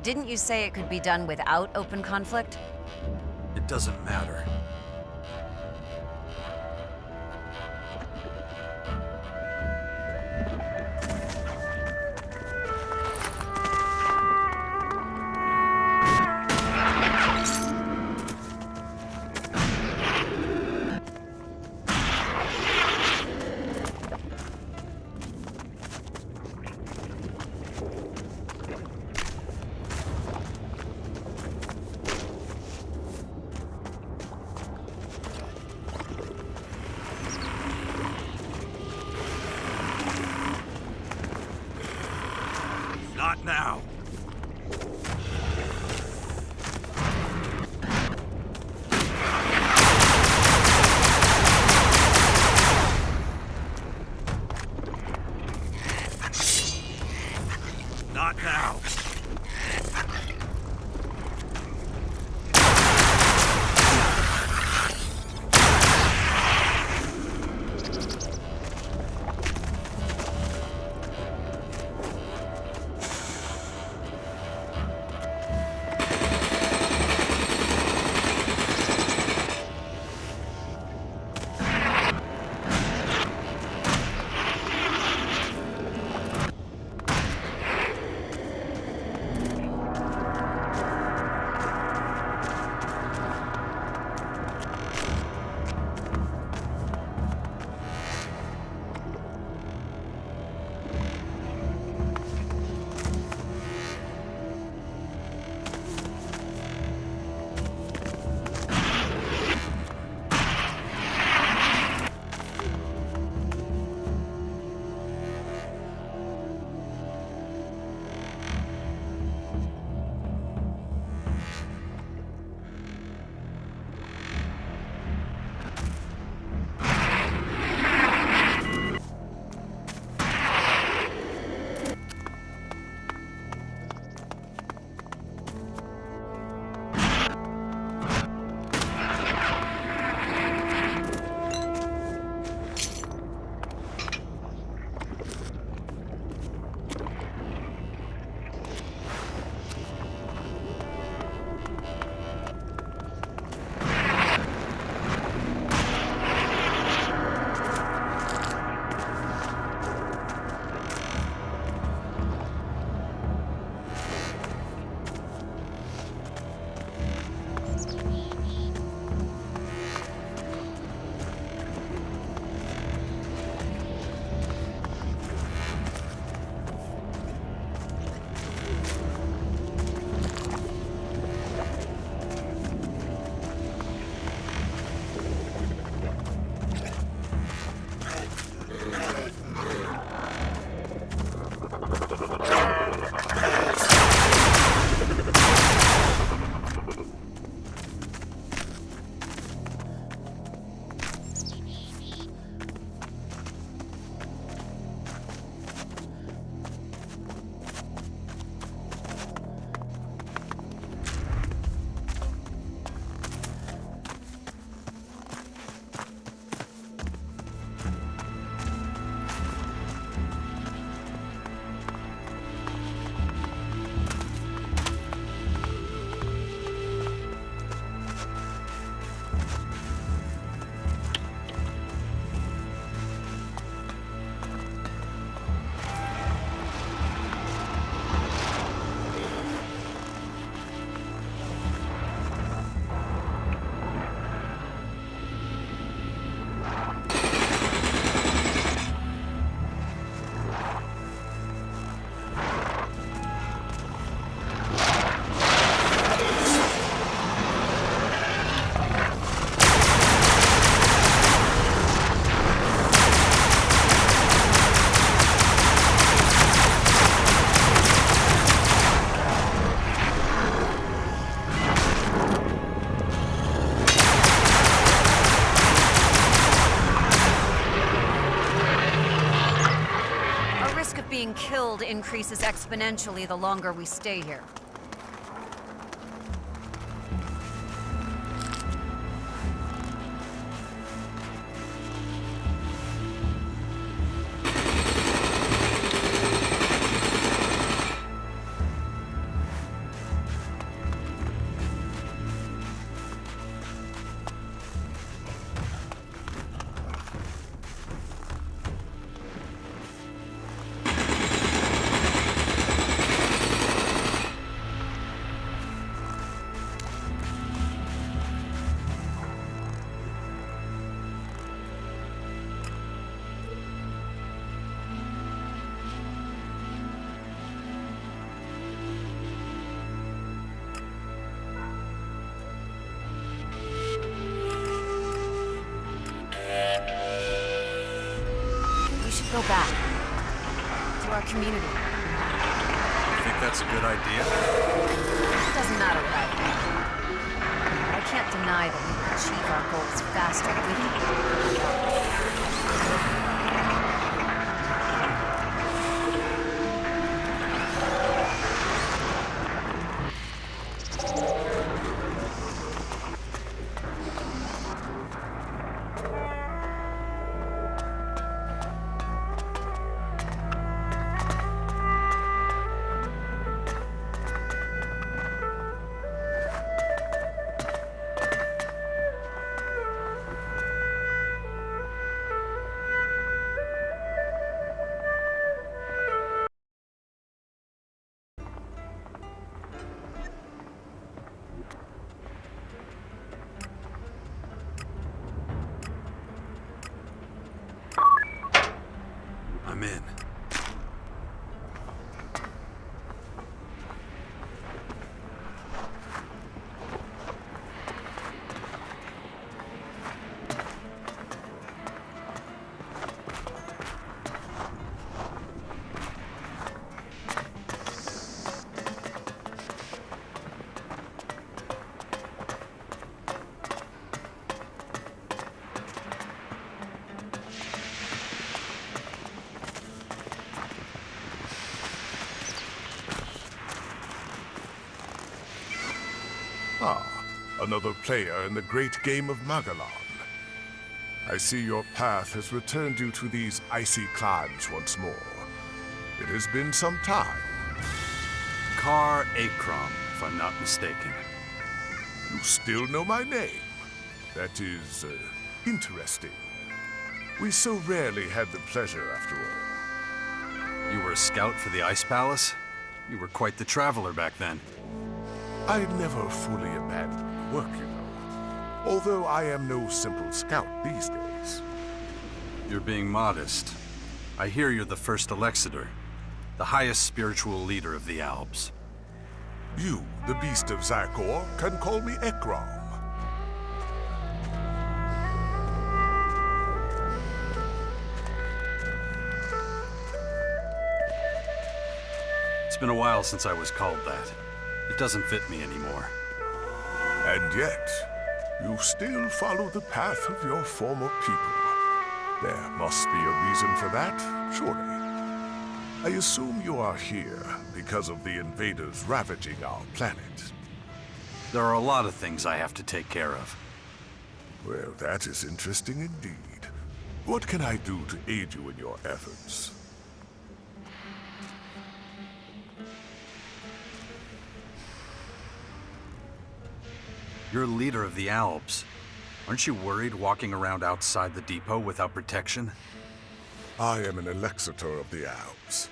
Didn't you say it could be done without open conflict? It doesn't matter. Not now. Not now. Being killed increases exponentially the longer we stay here. our community. You think that's a good idea? It doesn't matter what I think. But I can't deny that we will achieve our goals faster with you. I'm in. Ah, another player in the great game of Magellan. I see your path has returned you to these icy climes once more. It has been some time. Kar Akrom, if I'm not mistaken. You still know my name. That is, interesting. We so rarely had the pleasure, after all. You were a scout for the Ice Palace? You were quite the traveler back then. I never fully abandoned work, you know. Although I am no simple scout these days. You're being modest. I hear you're the first Elexiter, the highest spiritual leader of the Alps. You, the beast of Zykor, can call me Ekrom. It's been a while since I was called that. It doesn't fit me anymore. And yet, you still follow the path of your former people. There must be a reason for that, surely. I assume you are here because of the invaders ravaging our planet. There are a lot of things I have to take care of. Well, that is interesting indeed. What can I do to aid you in your efforts? You're leader of the Alps. Aren't you worried walking around outside the depot without protection? I am an Elexiter of the Alps.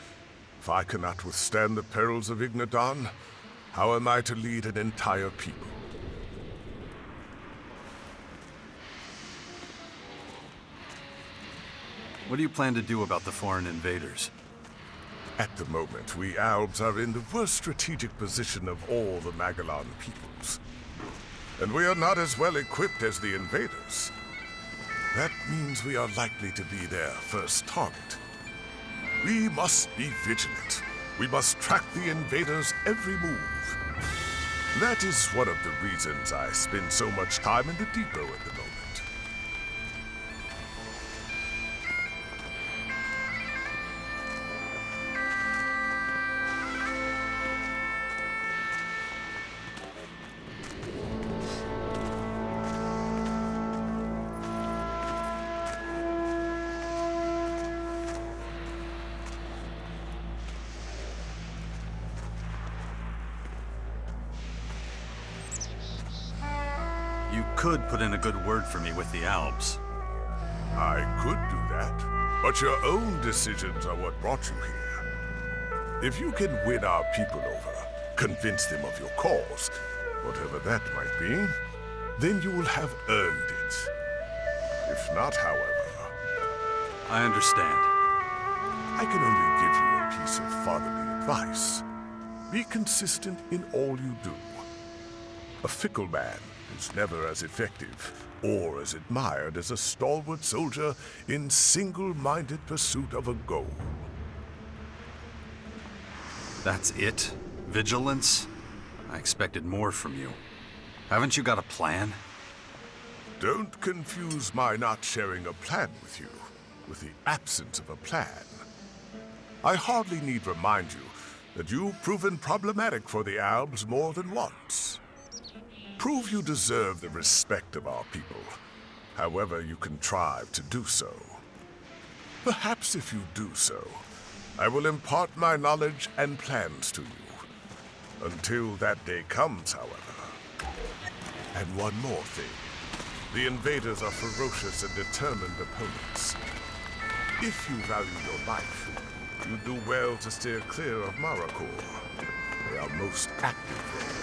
If I cannot withstand the perils of Ignadon, how am I to lead an entire people? What do you plan to do about the foreign invaders? At the moment, we Albs are in the worst strategic position of all the Magellan peoples. And we are not as well equipped as the invaders. That means we are likely to be their first target. We must be vigilant. We must track the invaders' every move. That is one of the reasons I spend so much time in the depot at the moment. You could put in a good word for me with the Alps. I could do that, but your own decisions are what brought you here. If you can win our people over, convince them of your cause, whatever that might be, then you will have earned it. If not, however... I understand. I can only give you a piece of fatherly advice. Be consistent in all you do. A fickle man is never as effective or as admired as a stalwart soldier in single-minded pursuit of a goal. That's it? Vigilance? I expected more from you. Haven't you got a plan? Don't confuse my not sharing a plan with you with the absence of a plan. I hardly need remind you that you've proven problematic for the Albs more than once. Prove you deserve the respect of our people, however you contrive to do so. Perhaps if you do so, I will impart my knowledge and plans to you. Until that day comes, however. And one more thing. The invaders are ferocious and determined opponents. If you value your life, you do well to steer clear of Maracor. They are most active there.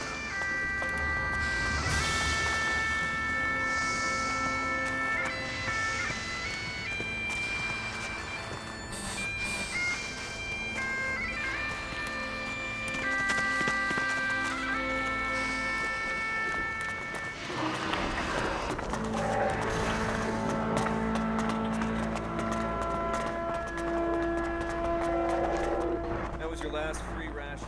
That was your last free ration.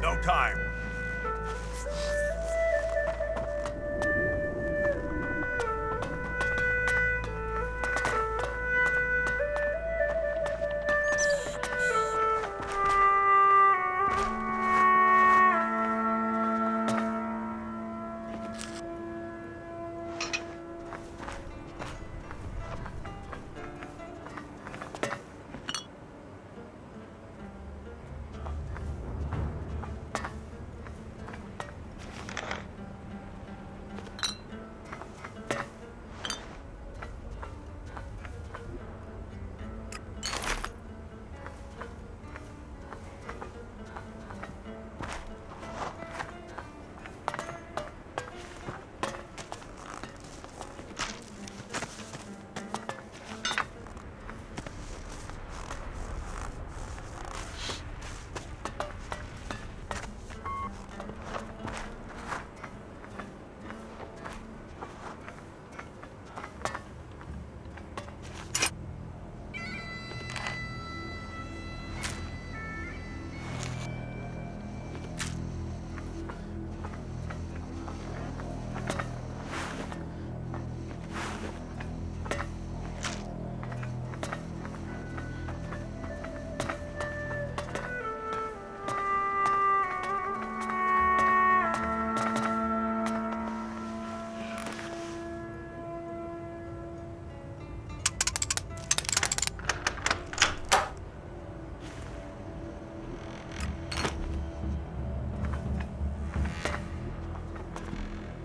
No time.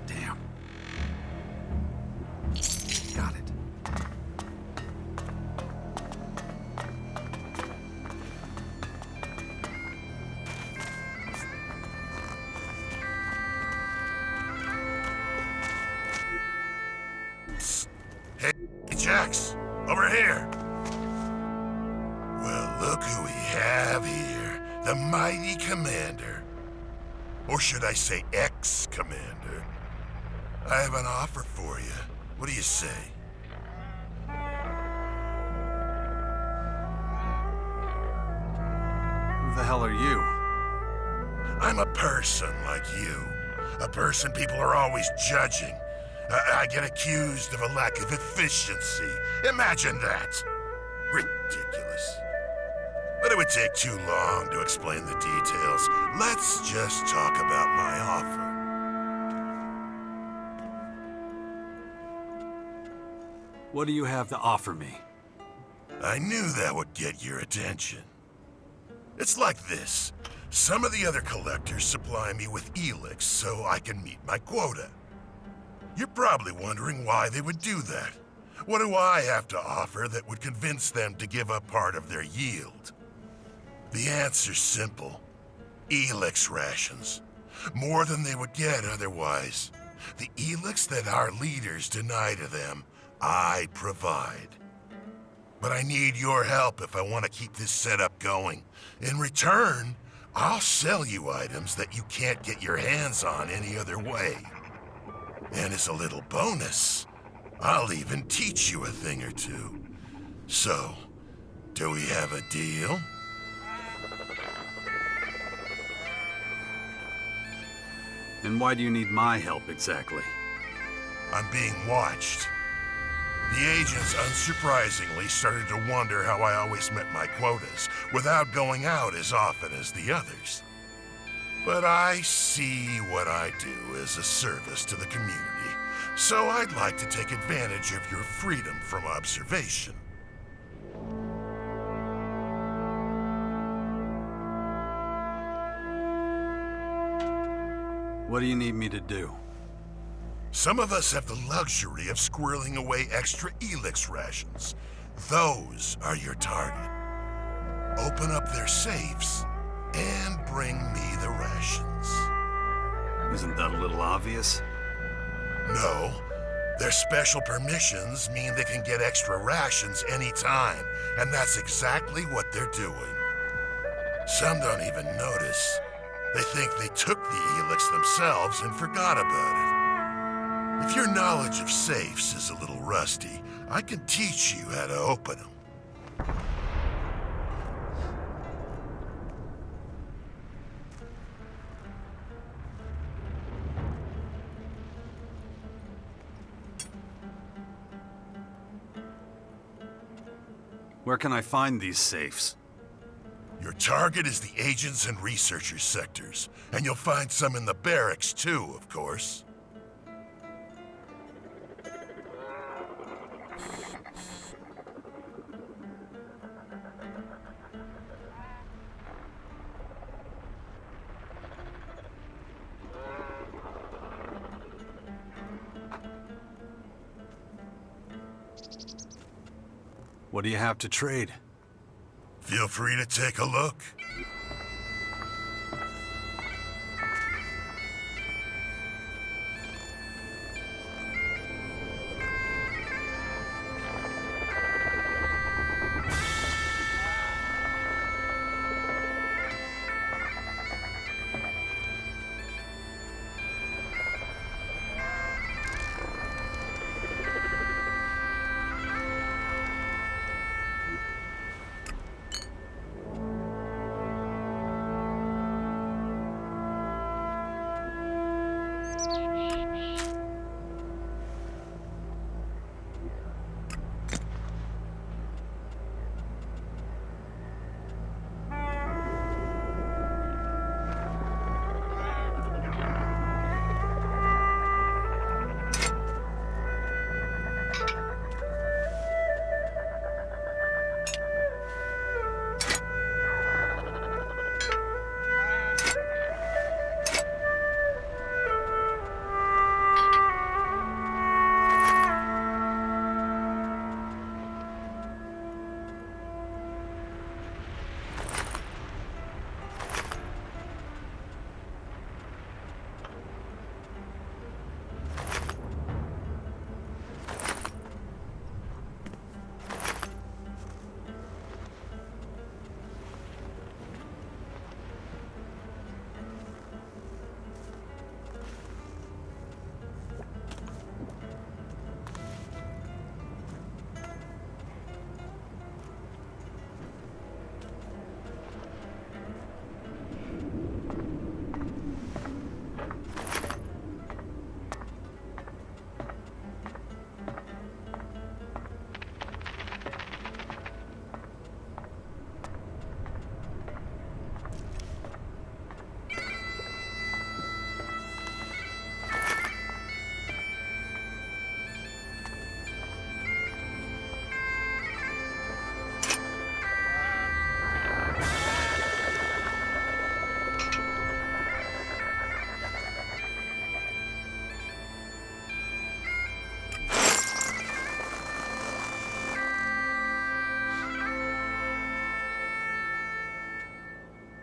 Damn. Got it. Hey, Jax, over here. Well, look who we have here. The mighty commander. Or should I say ex-commander. I have an offer for you. What do you say? Who the hell are you? I'm a person like you. A person people are always judging. I get accused of a lack of efficiency. Imagine that. Ridiculous. But it would take too long to explain the details. Let's just talk about my offer. What do you have to offer me? I knew that would get your attention. It's like this. Some of the other collectors supply me with ELEX so I can meet my quota. You're probably wondering why they would do that. What do I have to offer that would convince them to give up part of their yield? The answer's simple. ELEX rations. More than they would get otherwise. The ELEX that our leaders deny to them, I provide. But I need your help if I want to keep this setup going. In return, I'll sell you items that you can't get your hands on any other way. And as a little bonus, I'll even teach you a thing or two. So, do we have a deal? And why do you need my help exactly? I'm being watched. The agents, unsurprisingly, started to wonder how I always met my quotas without going out as often as the others. But I see what I do as a service to the community, so I'd like to take advantage of your freedom from observation. What do you need me to do? Some of us have the luxury of squirreling away extra ELEX rations. Those are your target. Open up their safes and bring me the rations. Isn't that a little obvious? No. Their special permissions mean they can get extra rations anytime, and that's exactly what they're doing. Some don't even notice. They think they took the ELEX themselves and forgot about it. If your knowledge of safes is a little rusty, I can teach you how to open them. Where can I find these safes? Your target is the agents and researchers sectors, and you'll find some in the barracks too, of course. What do you have to trade? Feel free to take a look.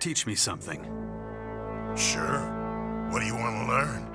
Teach me something. Sure. What do you want to learn?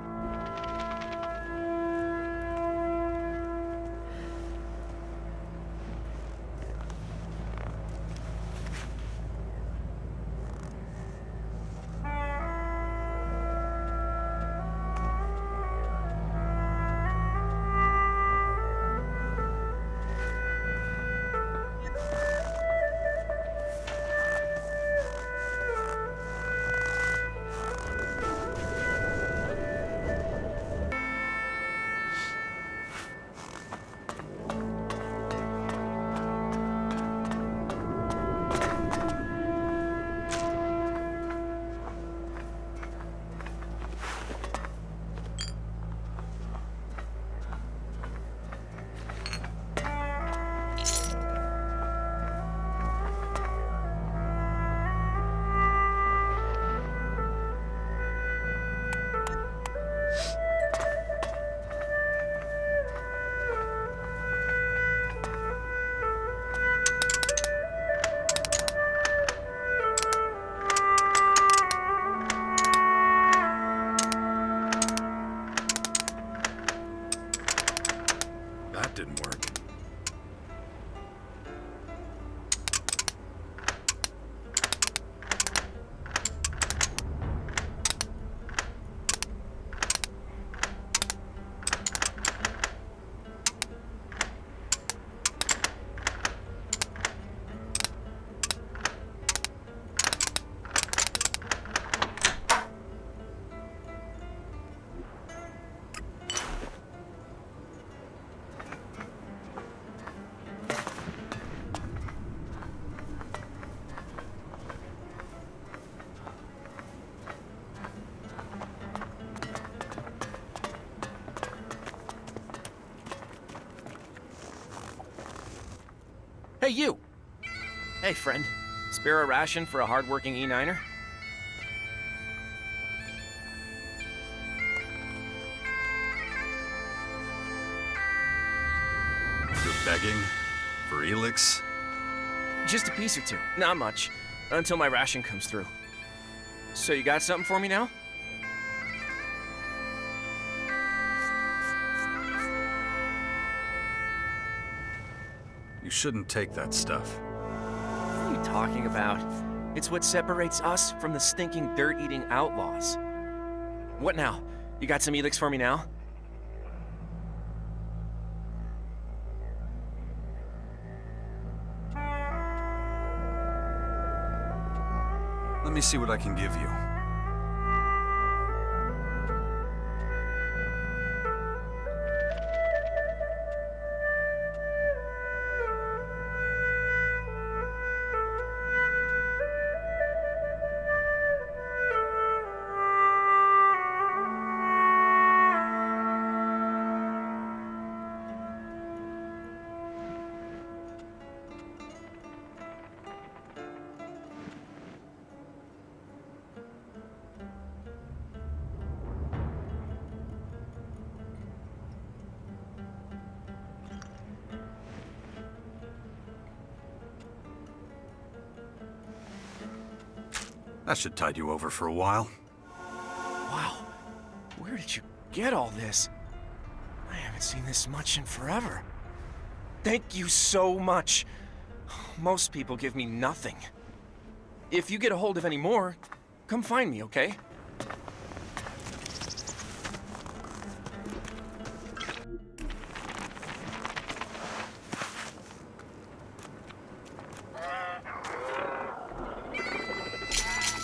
you! Hey, friend. Spare a ration for a hardworking E9er? You're begging? For ELEX? Just a piece or two. Not much. Until my ration comes through. So you got something for me now? You shouldn't take that stuff. What are you talking about? It's what separates us from the stinking dirt-eating outlaws. What now? You got some ELEX for me now? Let me see what I can give you. That should tide you over for a while. Wow. Where did you get all this? I haven't seen this much in forever. Thank you so much. Most people give me nothing. If you get a hold of any more, come find me, okay?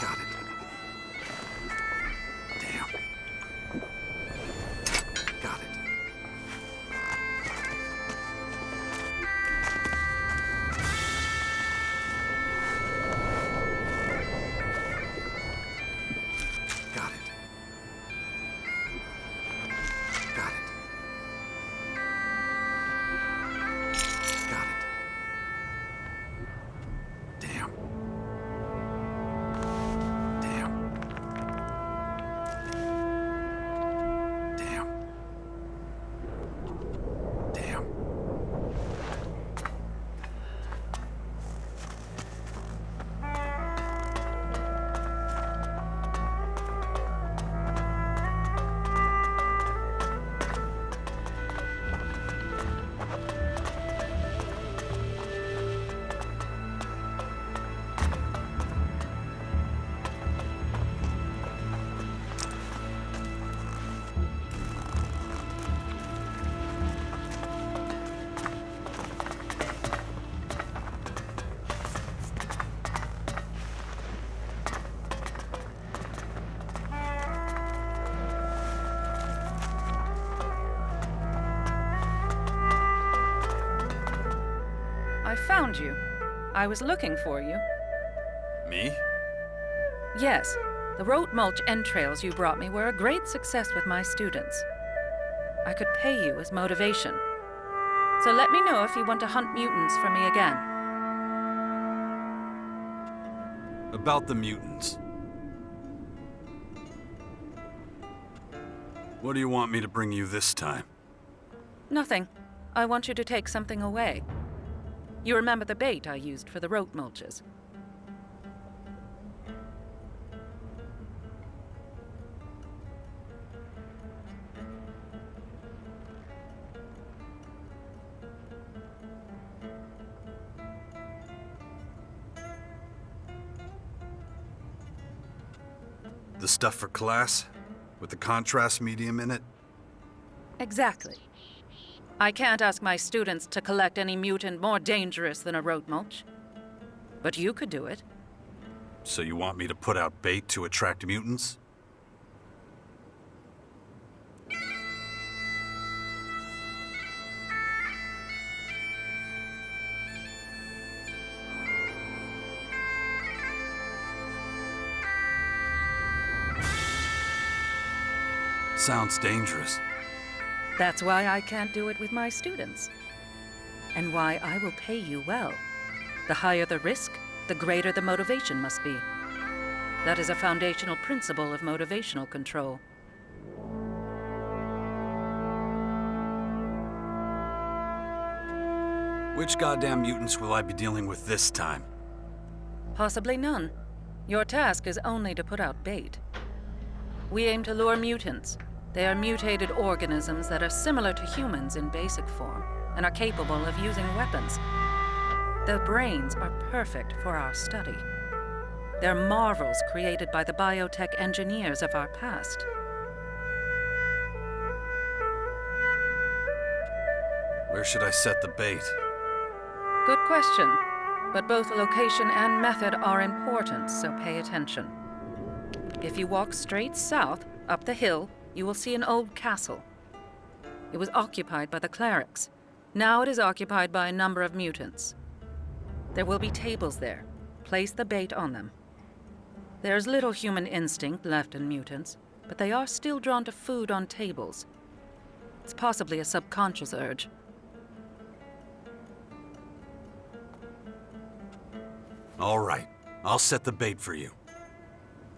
Got it. Damn. Got it. Got it. Got it. Got it. Damn. Damn. Damn. Damn. I found you. I was looking for you. Me? Yes, the rote mulch entrails you brought me were a great success with my students. I could pay you as motivation. So let me know if you want to hunt mutants for me again. About the mutants. What do you want me to bring you this time? Nothing. I want you to take something away. You remember the bait I used for the rote mulches? The stuff for class? With the contrast medium in it? Exactly. I can't ask my students to collect any mutant more dangerous than a rote mulch. But you could do it. So you want me to put out bait to attract mutants? Sounds dangerous. That's why I can't do it with my students. And why I will pay you well. The higher the risk, the greater the motivation must be. That is a foundational principle of motivational control. Which goddamn mutants will I be dealing with this time? Possibly none. Your task is only to put out bait. We aim to lure mutants. They are mutated organisms that are similar to humans in basic form and are capable of using weapons. Their brains are perfect for our study. They're marvels created by the biotech engineers of our past. Where should I set the bait? Good question. But both location and method are important, so pay attention. If you walk straight south, up the hill, you will see an old castle. It was occupied by the clerics. Now it is occupied by a number of mutants. There will be tables there. Place the bait on them. There's little human instinct left in mutants, but they are still drawn to food on tables. It's possibly a subconscious urge. All right, I'll set the bait for you.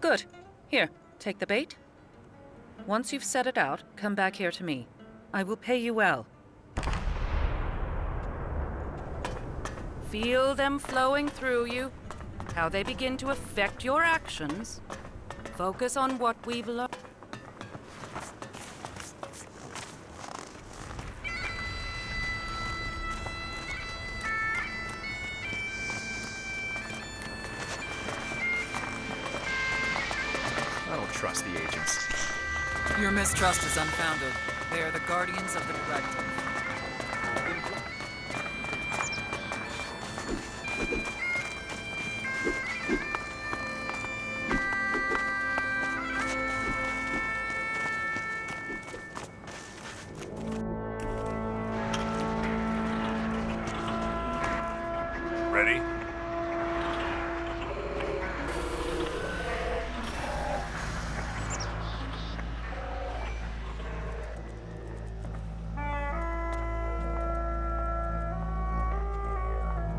Good. Here, take the bait. Once you've set it out, come back here to me. I will pay you well. Feel them flowing through you, how they begin to affect your actions. Focus on what we've learned. I don't trust the agents. Your mistrust is unfounded. They are the guardians of the directive. Ready?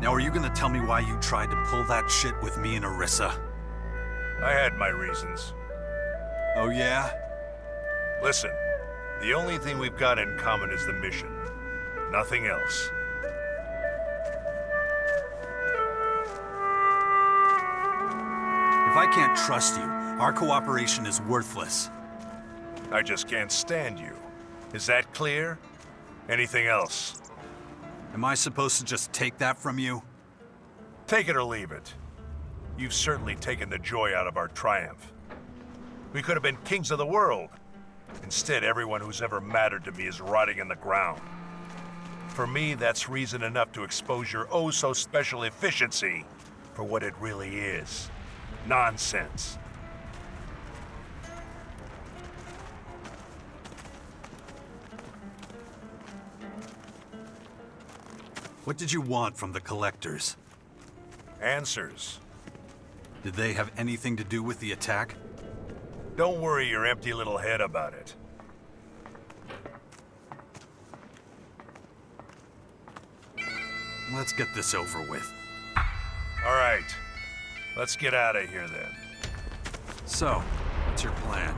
Now, are you gonna tell me why you tried to pull that shit with me and Arissa? I had my reasons. Oh, yeah? Listen, the only thing we've got in common is the mission. Nothing else. If I can't trust you, our cooperation is worthless. I just can't stand you. Is that clear? Anything else? Am I supposed to just take that from you? Take it or leave it. You've certainly taken the joy out of our triumph. We could have been kings of the world. Instead, everyone who's ever mattered to me is rotting in the ground. For me, that's reason enough to expose your oh-so-special efficiency for what it really is. Nonsense. What did you want from the collectors? Answers. Did they have anything to do with the attack? Don't worry your empty little head about it. Let's get this over with. All right. Let's get out of here then. So, what's your plan?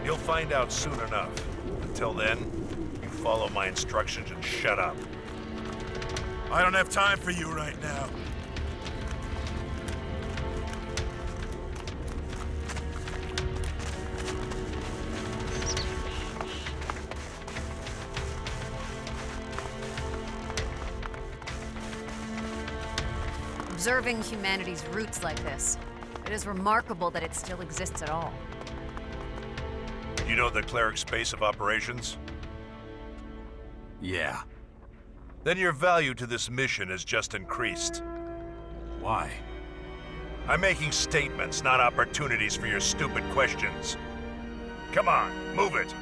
You'll find out soon enough. Until then, you follow my instructions and shut up. I don't have time for you right now. Observing humanity's roots like this, it is remarkable that it still exists at all. You know the cleric's base of operations? Yeah. Then your value to this mission has just increased. Why? I'm making statements, not opportunities for your stupid questions. Come on, move it.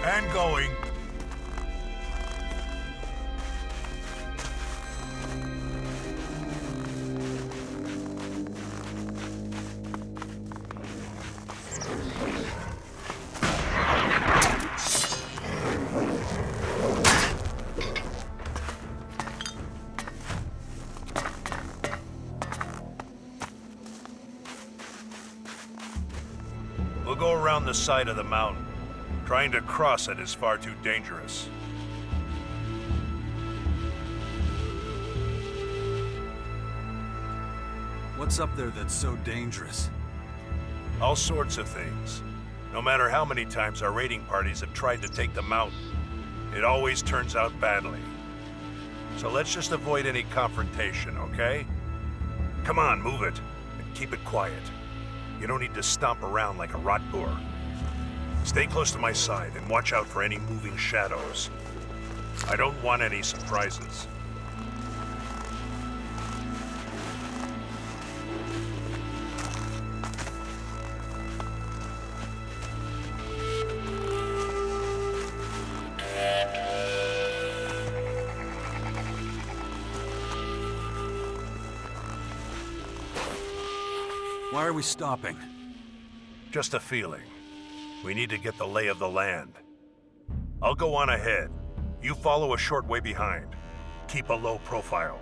And going. We'll go around the side of the mountain. Trying to cross it is far too dangerous. What's up there that's so dangerous? All sorts of things. No matter how many times our raiding parties have tried to take the mountain, it always turns out badly. So let's just avoid any confrontation, okay? Come on, move it, and keep it quiet. You don't need to stomp around like a rot boar. Stay close to my side and watch out for any moving shadows. I don't want any surprises. Why are we stopping? Just a feeling. We need to get the lay of the land. I'll go on ahead. You follow a short way behind. Keep a low profile.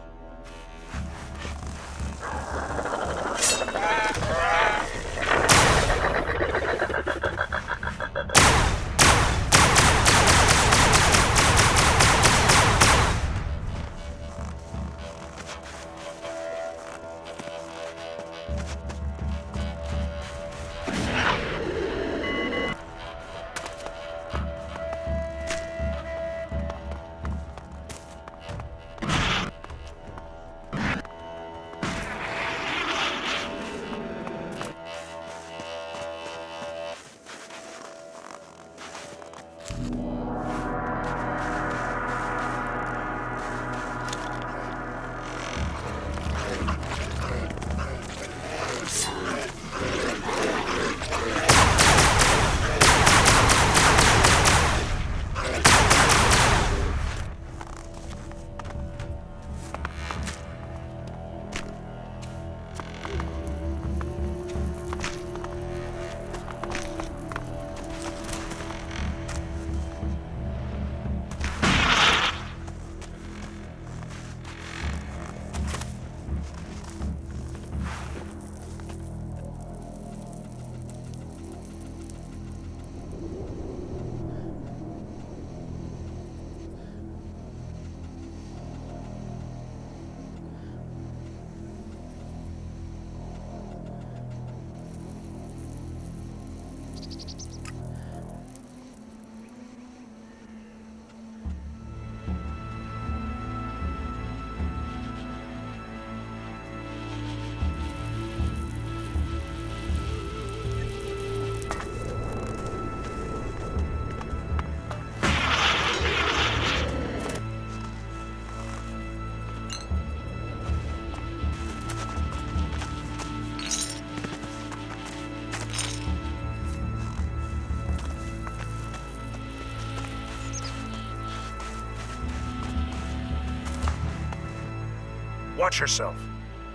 Watch yourself.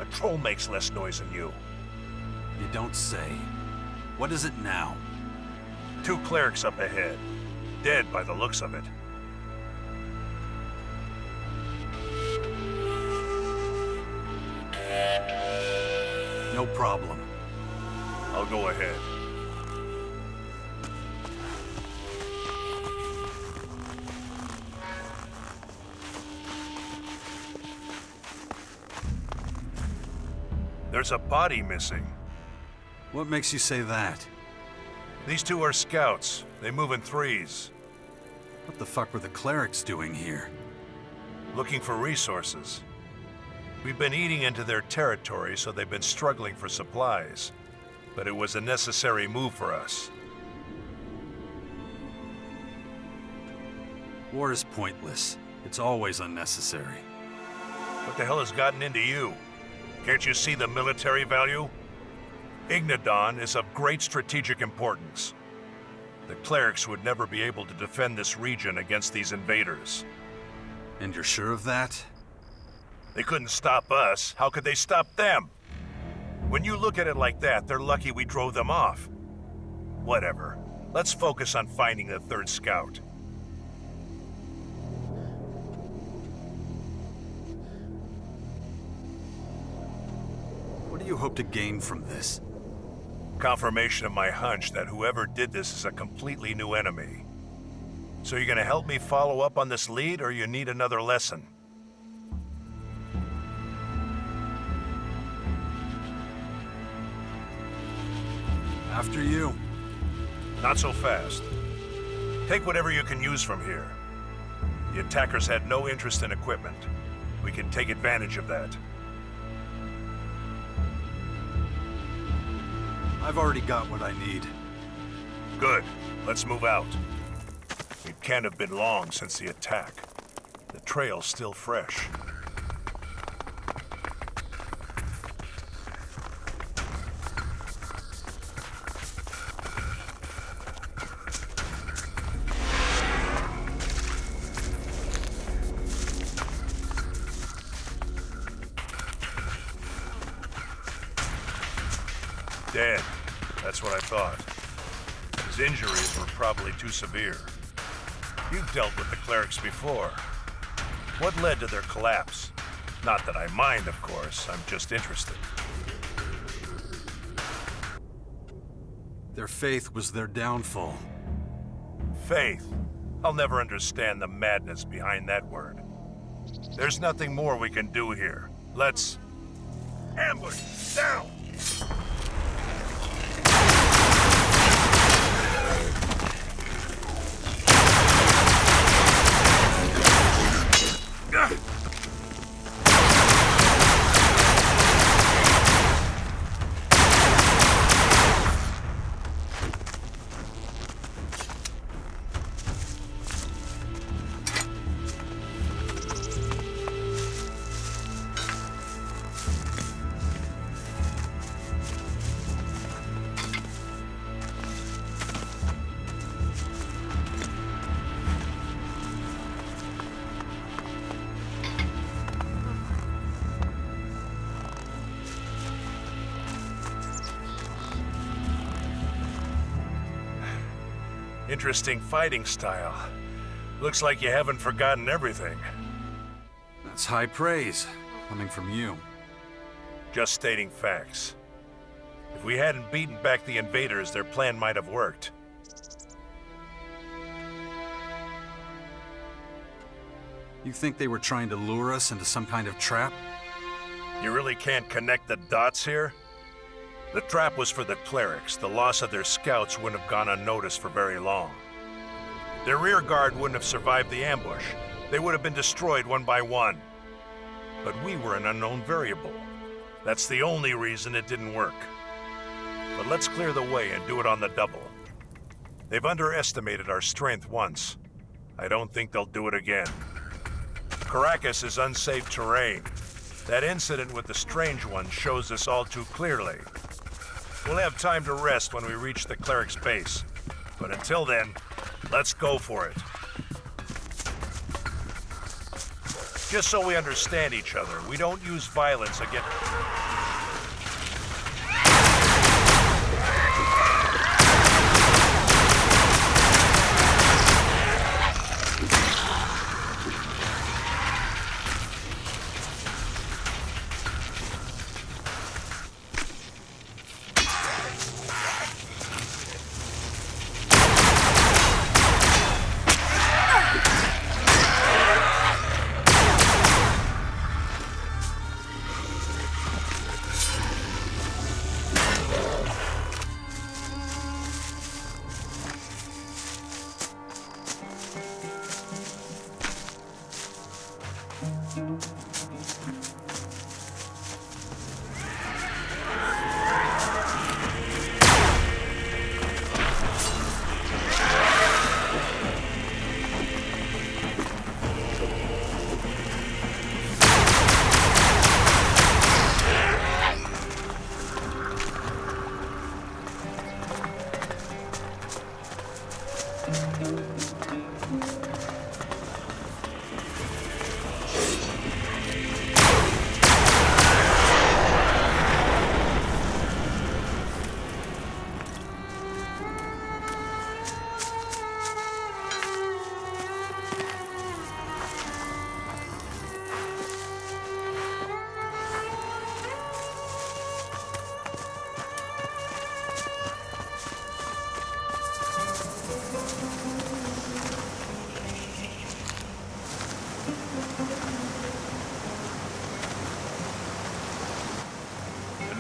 A troll makes less noise than you. You don't say. What is it now? 2 clerics up ahead. Dead by the looks of it. No problem. I'll go ahead. There's a body missing. What makes you say that? These 2 are scouts. They move in 3s. What the fuck were the clerics doing here? Looking for resources. We've been eating into their territory, so they've been struggling for supplies. But it was a necessary move for us. War is pointless. It's always unnecessary. What the hell has gotten into you? Can't you see the military value? Ignadon is of great strategic importance. The clerics would never be able to defend this region against these invaders. And you're sure of that? They couldn't stop us. How could they stop them? When you look at it like that, they're lucky we drove them off. Whatever. Let's focus on finding the third scout. What do you hope to gain from this? Confirmation of my hunch that whoever did this is a completely new enemy. So you're gonna help me follow up on this lead, or you need another lesson? After you. Not so fast. Take whatever you can use from here. The attackers had no interest in equipment. We can take advantage of that. I've already got what I need. Good. Let's move out. It can't have been long since the attack. The trail's still fresh. Dead. That's what I thought. His injuries were probably too severe. You've dealt with the clerics before. What led to their collapse? Not that I mind, of course. I'm just interested. Their faith was their downfall. Faith. I'll never understand the madness behind that word. There's nothing more we can do here. Let's... ambush! Down! Interesting fighting style. Looks like you haven't forgotten everything. That's high praise, coming from you. Just stating facts. If we hadn't beaten back the invaders, their plan might have worked. You think they were trying to lure us into some kind of trap? You really can't connect the dots here? The trap was for the clerics. The loss of their scouts wouldn't have gone unnoticed for very long. Their rear guard wouldn't have survived the ambush. They would have been destroyed one by one. But we were an unknown variable. That's the only reason it didn't work. But let's clear the way and do it on the double. They've underestimated our strength once. I don't think they'll do it again. Caracas is unsafe terrain. That incident with the Strange One shows this all too clearly. We'll have time to rest when we reach the cleric's base. But until then, let's go for it. Just so we understand each other, we don't use violence against...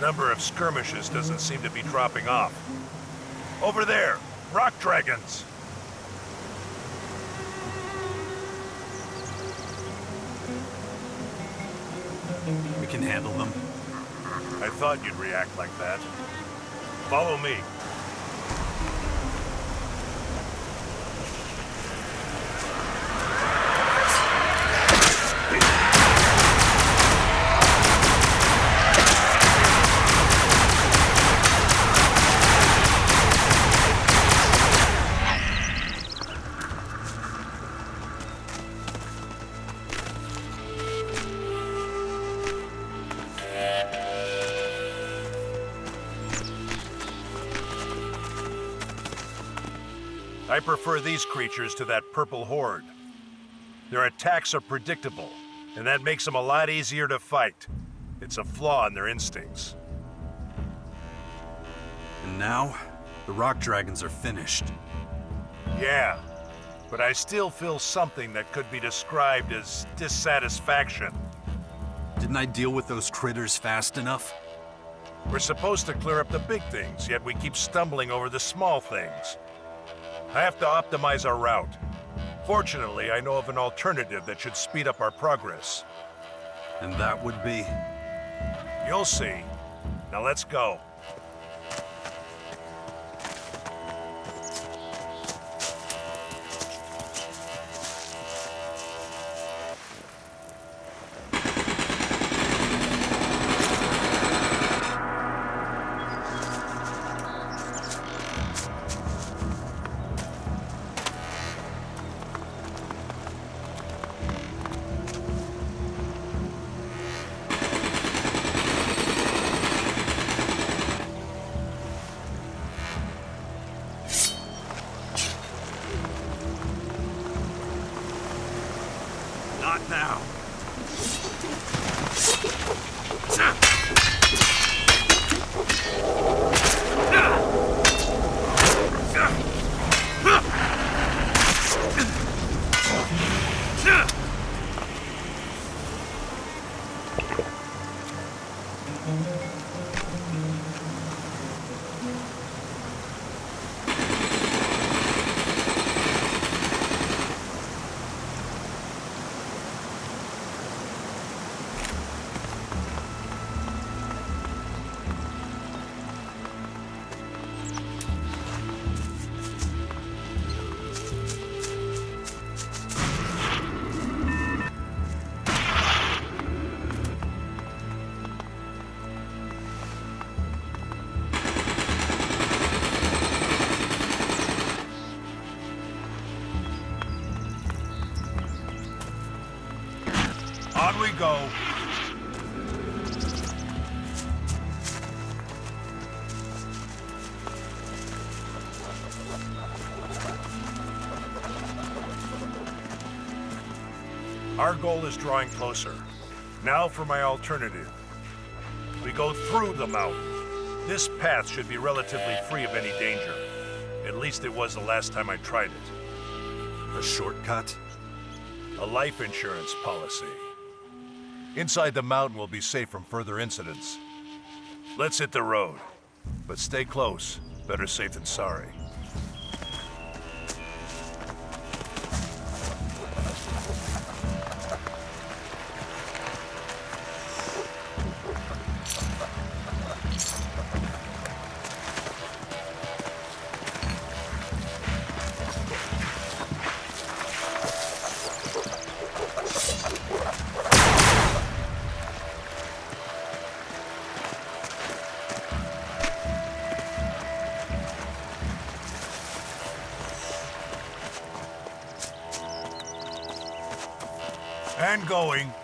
The number of skirmishes doesn't seem to be dropping off. Over there, rock dragons! We can handle them. I thought you'd react like that. Follow me. I prefer these creatures to that purple horde. Their attacks are predictable, and that makes them a lot easier to fight. It's a flaw in their instincts. And now, the rock dragons are finished. Yeah, but I still feel something that could be described as dissatisfaction. Didn't I deal with those critters fast enough? We're supposed to clear up the big things, yet we keep stumbling over the small things. I have to optimize our route. Fortunately, I know of an alternative that should speed up our progress. And that would be? You'll see. Now let's go. Not now. On we go. Our goal is drawing closer. Now for my alternative. We go through the mountain. This path should be relatively free of any danger. At least it was the last time I tried it. A shortcut? A life insurance policy. Inside the mountain will be safe from further incidents. Let's hit the road. But stay close. Better safe than sorry. And going.